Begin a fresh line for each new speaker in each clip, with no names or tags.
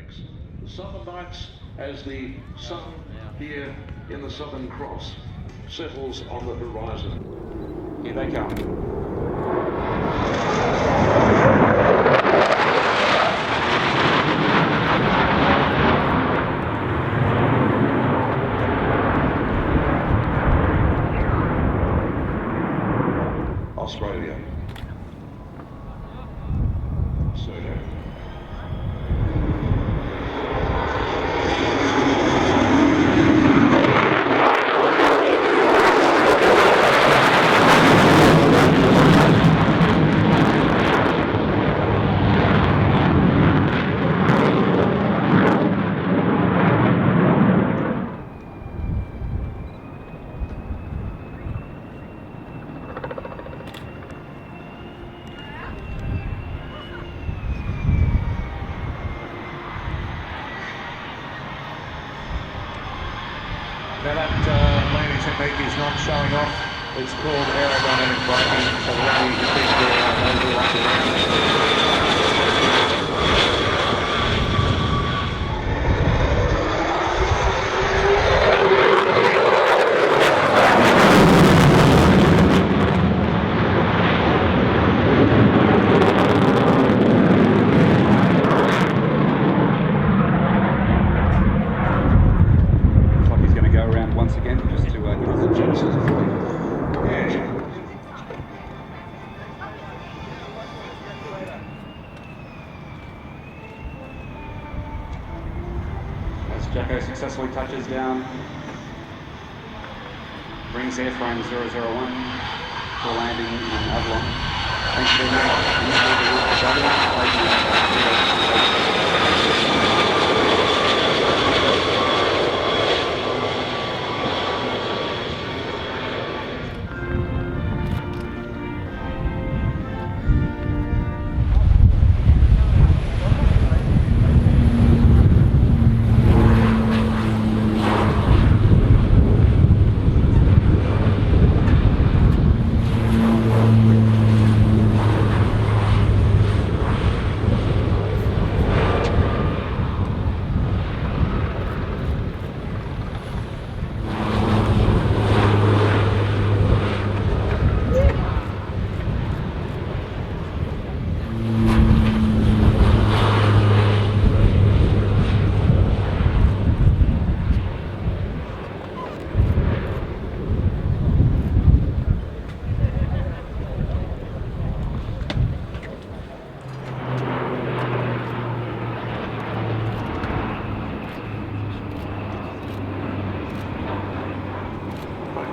ranks. The Southern Knights as the sun here in the Southern Cross settles on the horizon.
Here they come.
Australia. Soaring.
Now that landing technique is not showing off. It's called aerodynamic braking, so when you keep your nose up around. Once again, just to as Jacko successfully touches down, brings airframe 001 for landing in Avalon. Thanks very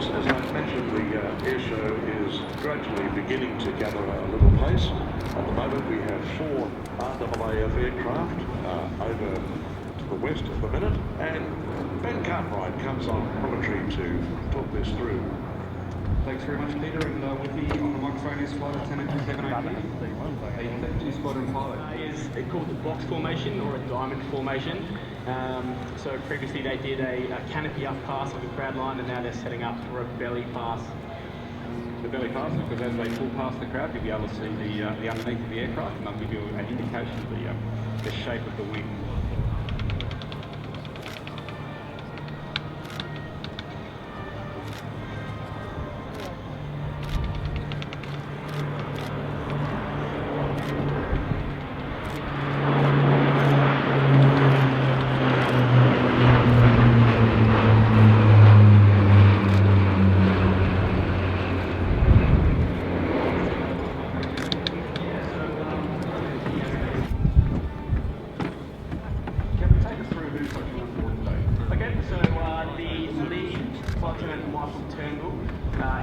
As I mentioned, the air show is gradually beginning to gather a little pace. At the moment we have 4 RAAF aircraft over to the west at the minute, and Ben Cartwright comes on commentary to talk this through.
Thanks very much, Peter, and with me on the microphone is Flight Lieutenant 780p, a 32 squadron pilot.
Is called the box formation or a diamond formation. So previously they did a canopy up pass of the crowd line, and now they're setting up for a belly pass.
The belly pass, because as they pull past the crowd, you'll be able to see the underneath of the aircraft, and they'll give you an indication of the shape of the wing.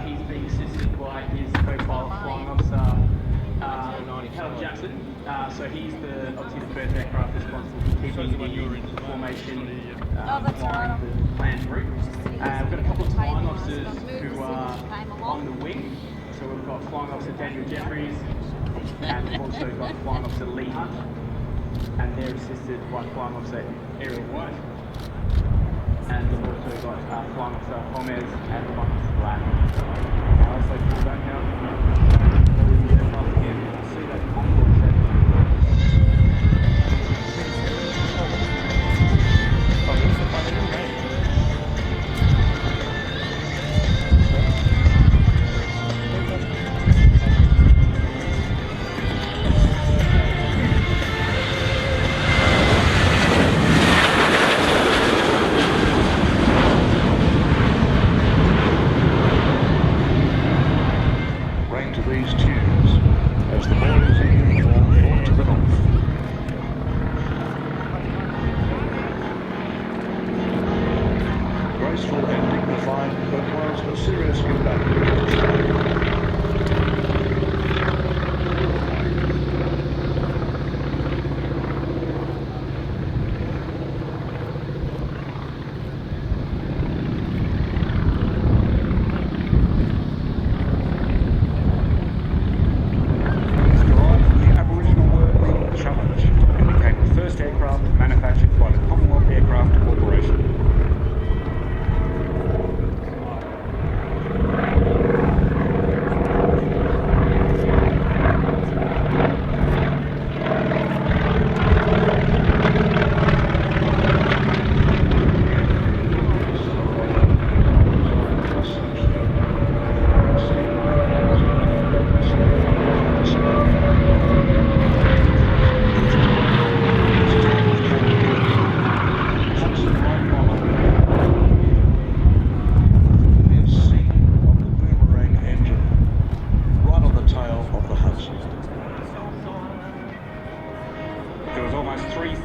He's being assisted by his co-pilot flying officer, Jackson. So he's obviously the first aircraft responsible for keeping the formation flying the planned route. We've got a couple of flying officers who are on the wing. So we've got Flying Officer Daniel Jeffries, and we've also got Flying Officer Lee Hunt, and they're assisted by Flying Officer Ariel White. And we've also got Flying Officer Gomez and Flying Officer Black. Now as they pull back out, we'll get across again to see that Concorde set.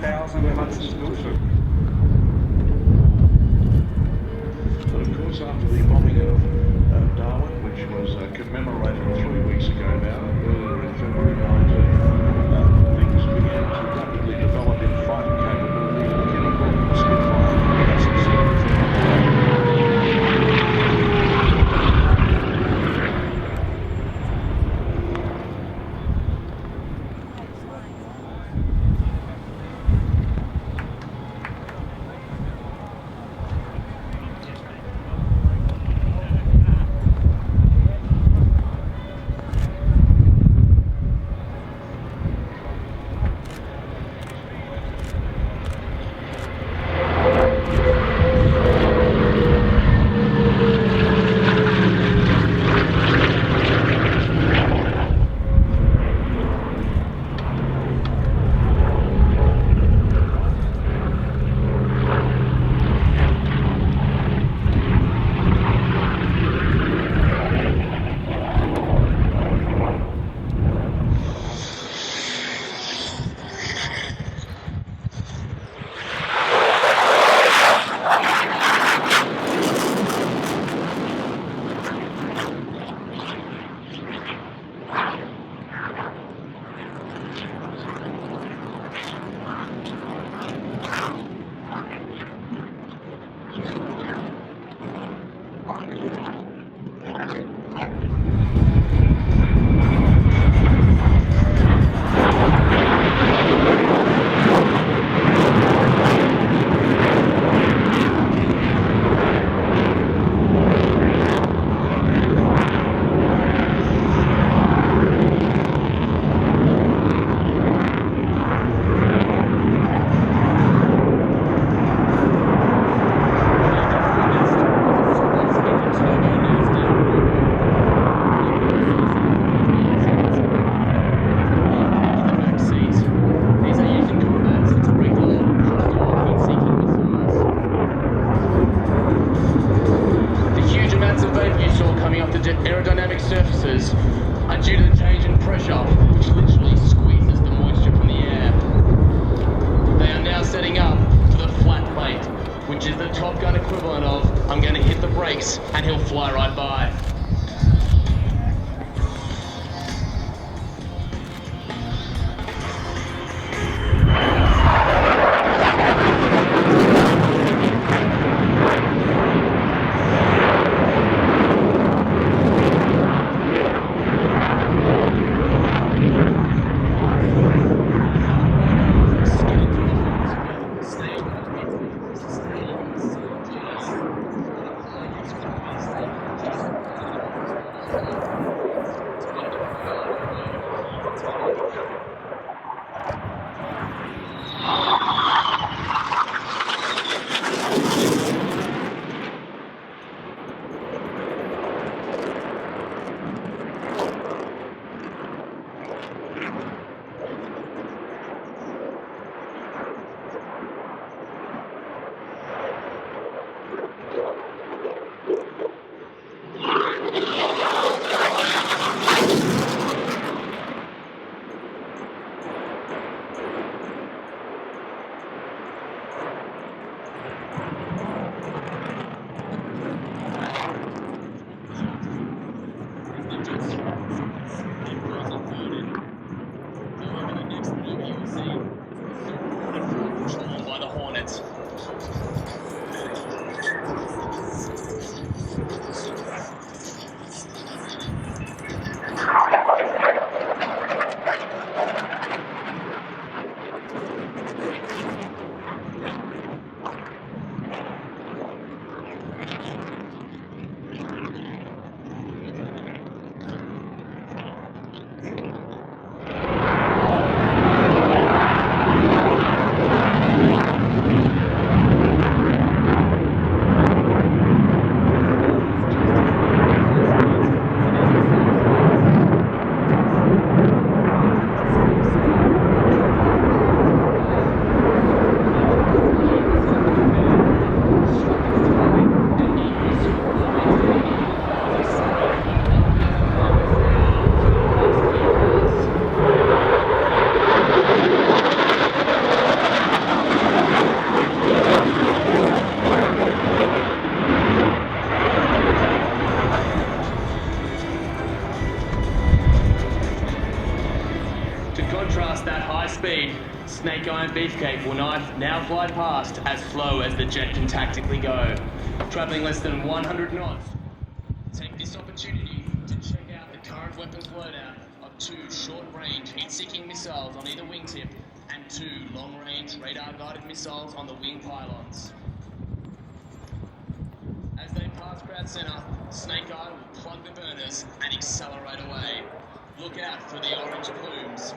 2000 where Hudson's built.
But of course, after the bombing of Darwin, which was commemorated 3 weeks ago now, earlier in February 19, things began to rapidly develop in fighting capability and getting back to the Spitfire.
aerodynamic surfaces are due to the change in pressure, which literally squeezes the moisture from the air. They are now setting up for the flat plate, which is the Top Gun equivalent of, I'm going to hit the brakes and he'll fly right by. Beefcake will now fly past as slow as the jet can tactically go, traveling less than 100 knots. Take this opportunity to check out the current weapons loadout of 2 short-range heat-seeking missiles on either wingtip and 2 long-range radar-guided missiles on the wing pylons. As they pass ground center, Snake Eye will plug the burners and accelerate away. Look out for the orange plumes.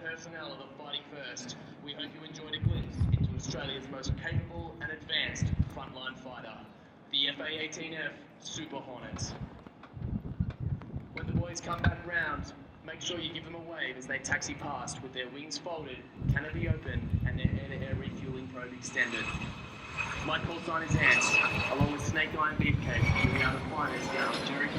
Personnel of the Fighting First, we hope you enjoyed a glimpse into Australia's most capable and advanced frontline fighter, the FA-18F Super Hornets. When the boys come back round, make sure you give them a wave as they taxi past with their wings folded, canopy open, and their air-to-air refueling probe extended. My call sign is Ants, along with Snake Eye and Beefcake, we are the finest down at Jericho.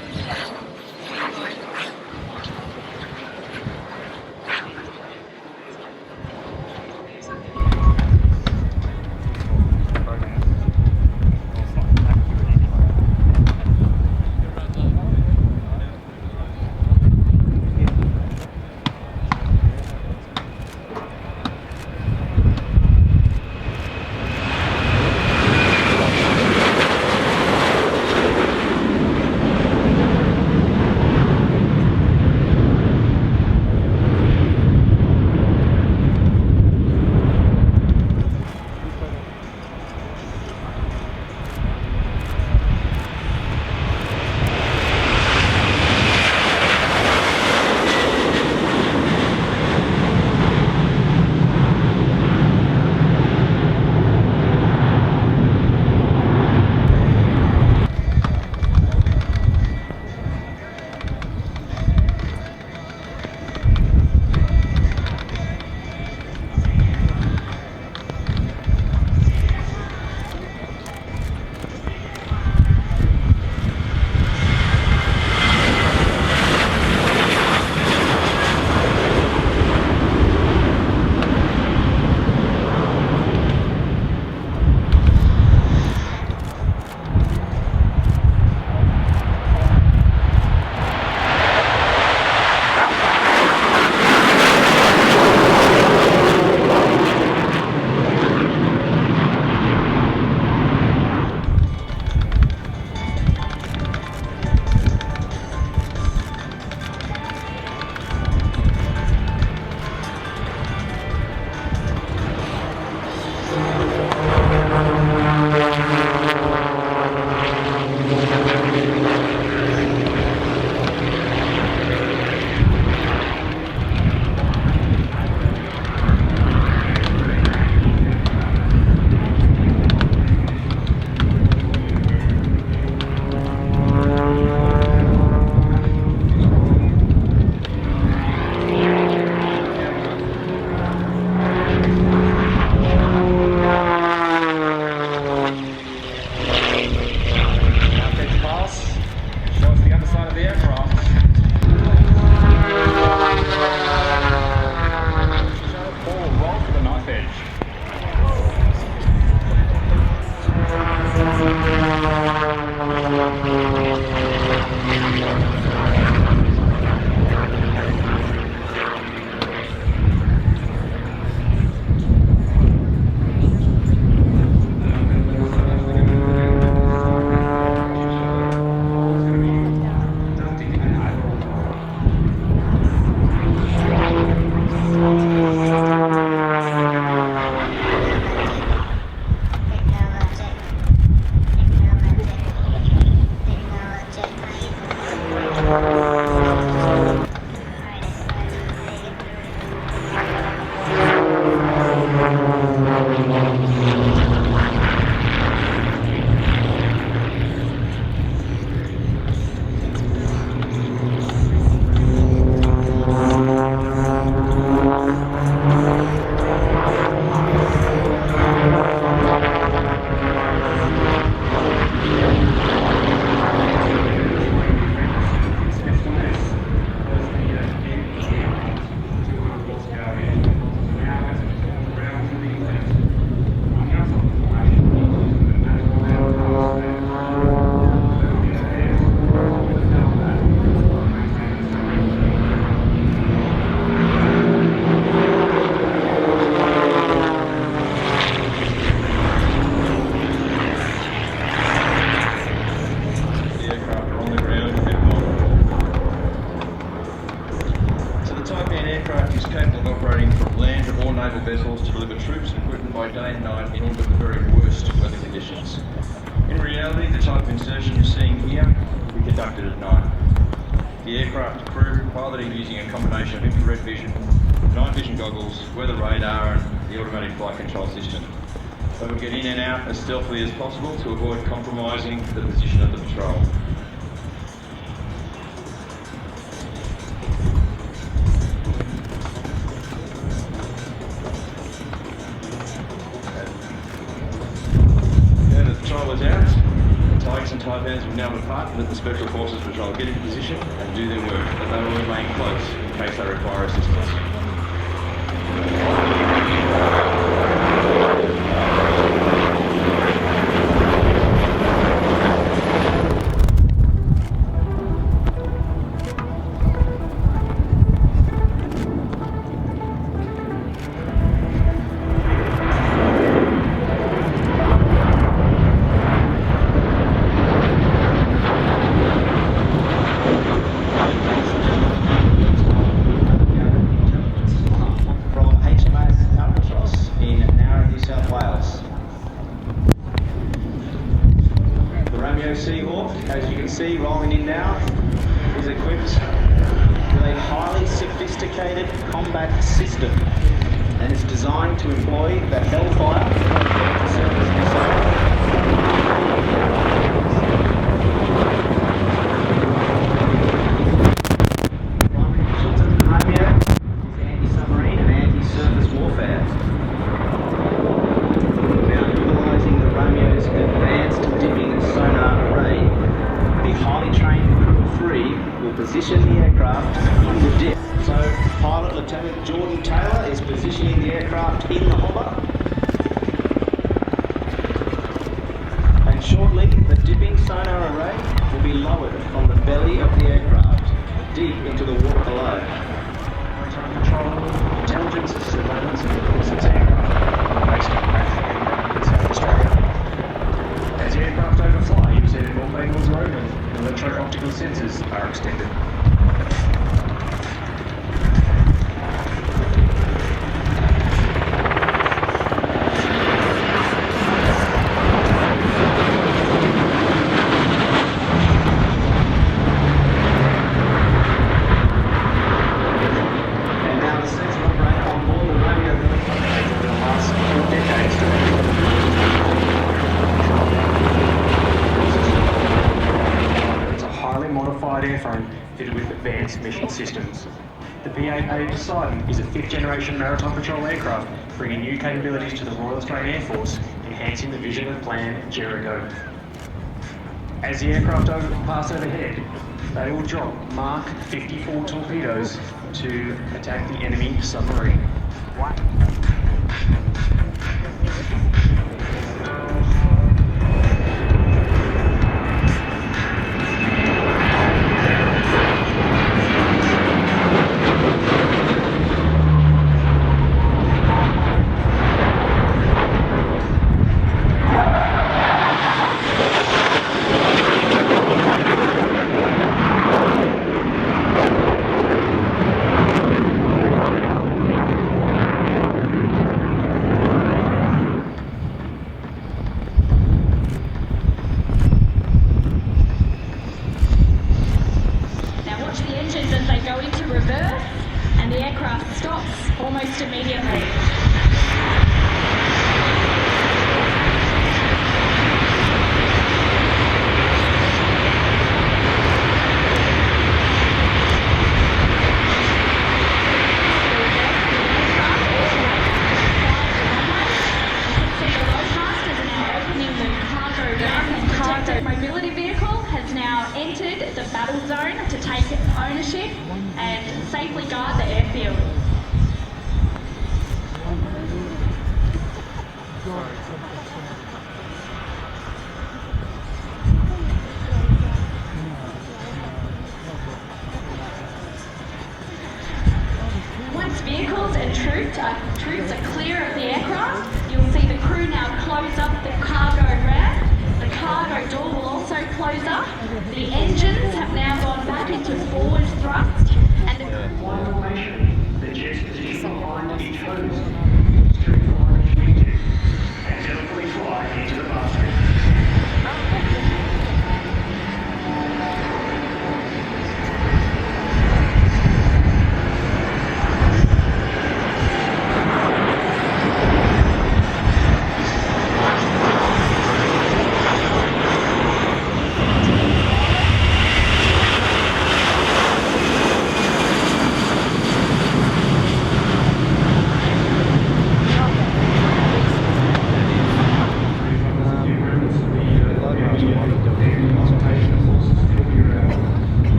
to deliver troops and equipment by day and night in all but the very worst weather conditions. In reality, the type of insertion you're seeing here will be conducted at night. The aircraft crew piloting using a combination of infrared vision, night vision goggles, weather radar and the automatic flight control system. They will get in and out as stealthily as possible to avoid compromising the position of the patrol. Now that the patrol is out, the Tigers and Taipans will now depart and let the Special Forces patrol get into position and do their work, but they will remain close in case they require assistance.
As you can see, rolling in now, is equipped with a highly sophisticated combat system, and it's designed to employ the Hellfire surface missile. Romeo is anti-submarine and anti-surface warfare. Now, utilising the Romeo's advanced dipping sonar array, the highly trained crew of 3 will position the aircraft in the dip. So, Pilot Lieutenant Jordan Taylor is positioning the aircraft in the hopper. And shortly, the dipping sonar array will be lowered from the belly of the aircraft, deep into the water below.
Control, intelligence, surveillance and reconnaissance aircraft based on RAAF in South Australia. As the aircraft overfly, you see that all manuals are open and electro-optical sensors are extended.
And now the sensor operator on board the Romeo helicopter for the last 4 decades.
It's a highly modified airframe fitted with advanced mission systems. The P-8A Poseidon is a 5th-generation maritime patrol aircraft, bringing new capabilities to the Royal Australian Air Force, enhancing the vision of Plan Jericho. As the aircraft pass overhead, they will drop Mark 54 torpedoes to attack the enemy submarine.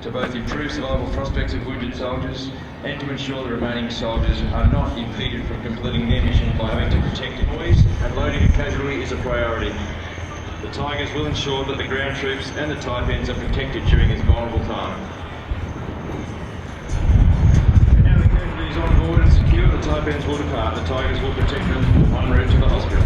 to both improve survival prospects of wounded soldiers and to ensure the remaining soldiers are not impeded from completing their mission by having to protect employees, and loading of casualty is a priority. The Tigers will ensure that the ground troops and the Taipans are protected during this vulnerable time. And now the casualties on board and secure, the Taipans will depart. The Tigers will protect them en route to the hospital.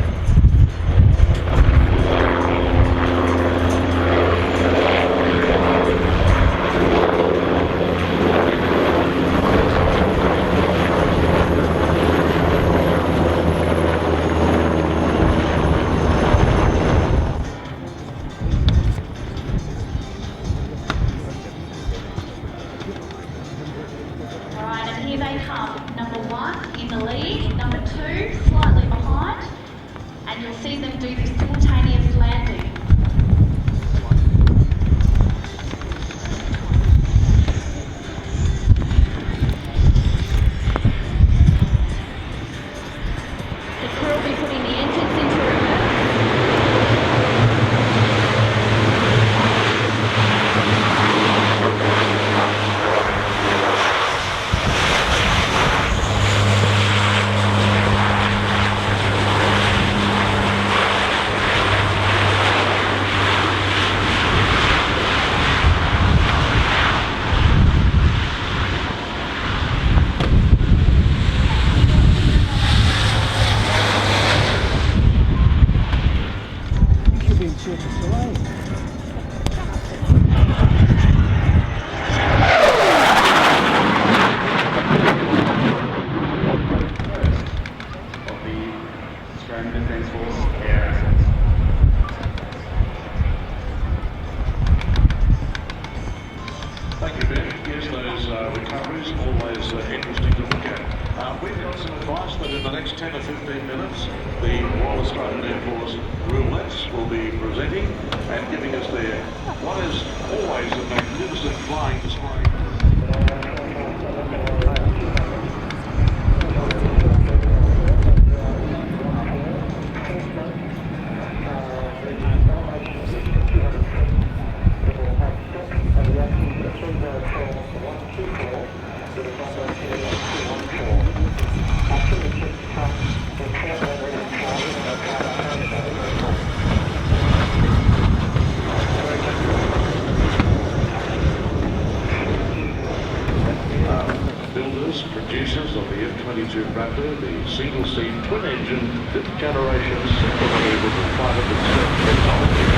Producers of the F-22 Raptor, the single-seat twin-engine, fifth-generation supermotor with a 507 technology.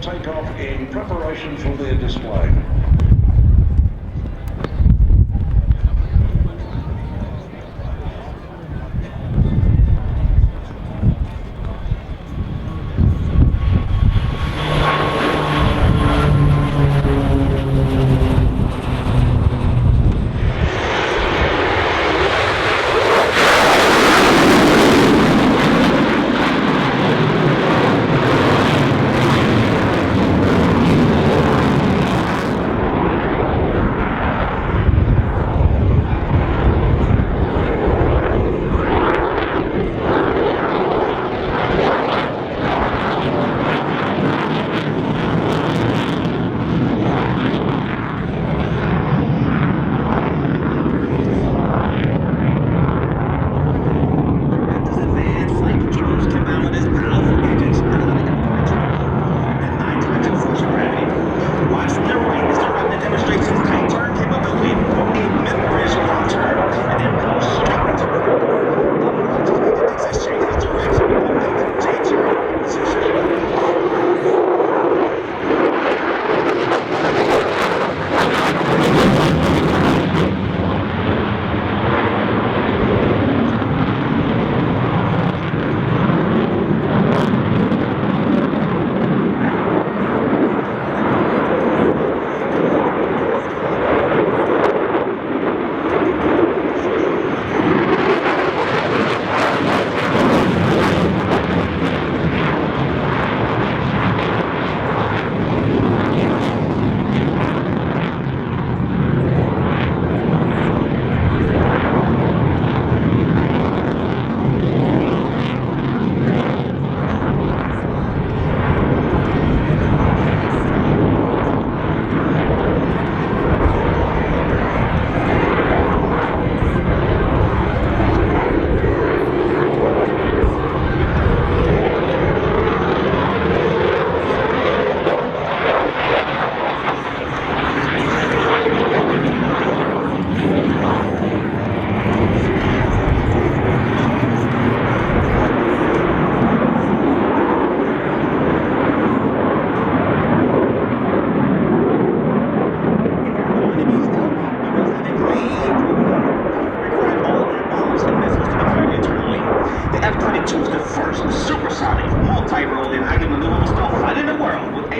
Take off in preparation for their display.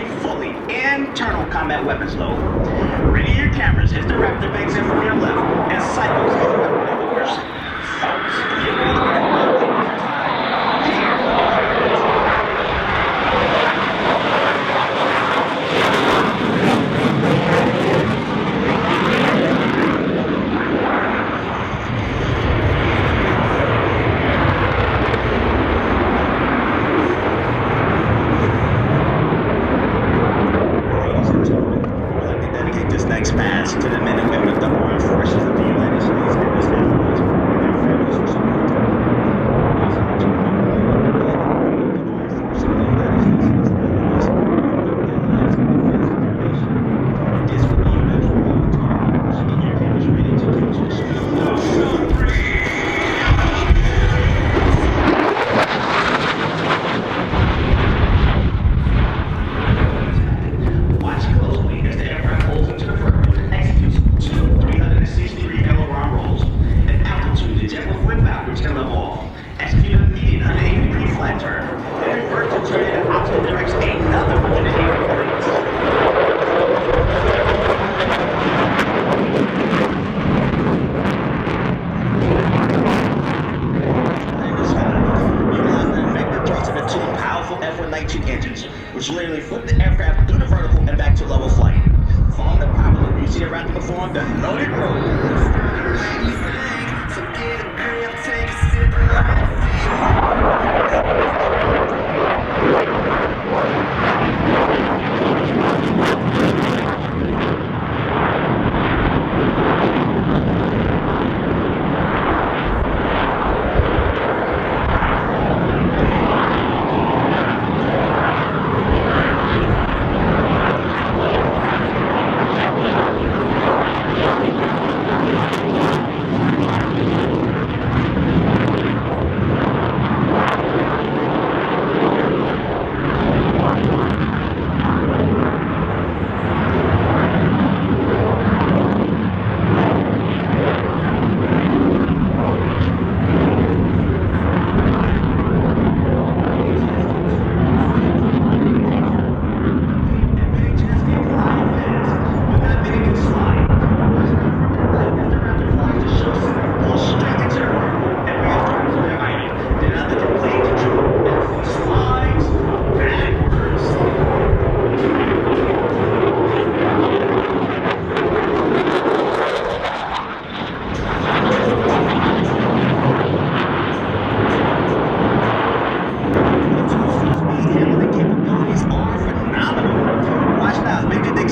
a fully internal combat weapons load. Ready your cameras as the Raptor banks in from your left and cycles in the weapon doors. Folks, if you're ready to to the men and women of the armed forces of the United States and its allies and their families for some time. This will be a measure of all time. Get your cameras ready to catch your speed. Watch closely as the aircraft pulls into the vertical. Executes two 360-degree aileron rolls. At altitude, the jet will flip backwards and level off. Execute a immediate 180-degree flat turn. Then revert to turn in an opposite direction another 180 degrees. Utilize the effective thrust of the two powerful F-22 engines, which literally flip the aircraft through the vertical and back to level flight. Following the power loop, you see the Raptor perform the loaded roll.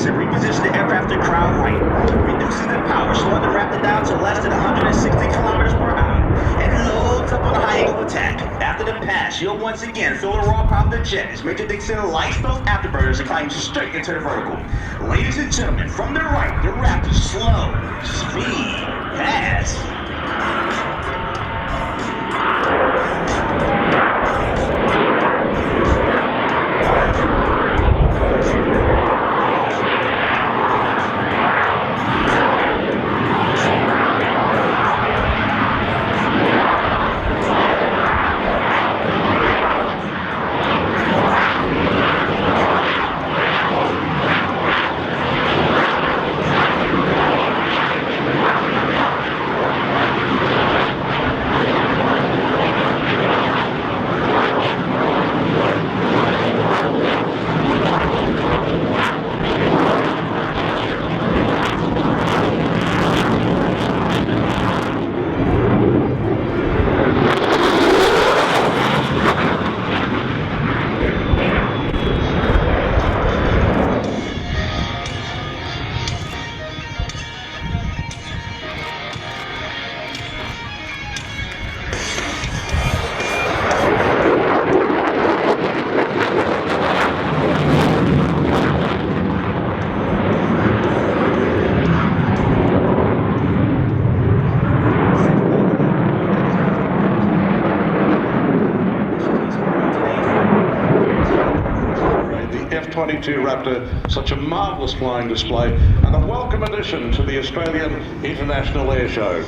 Reposition the aircraft to crowd right, reduces the power, slowing the Raptor down to less than 160 kilometers per hour, and loads up on a high angle attack. After the pass, you'll once again feel the raw power of the jet as Major Dixon lights those afterburners and climbs straight into the vertical. Ladies and gentlemen, from the right, the Raptor's slow speed pass.
F-22 Raptor, such a marvellous flying display and a welcome addition to the Australian International Airshow.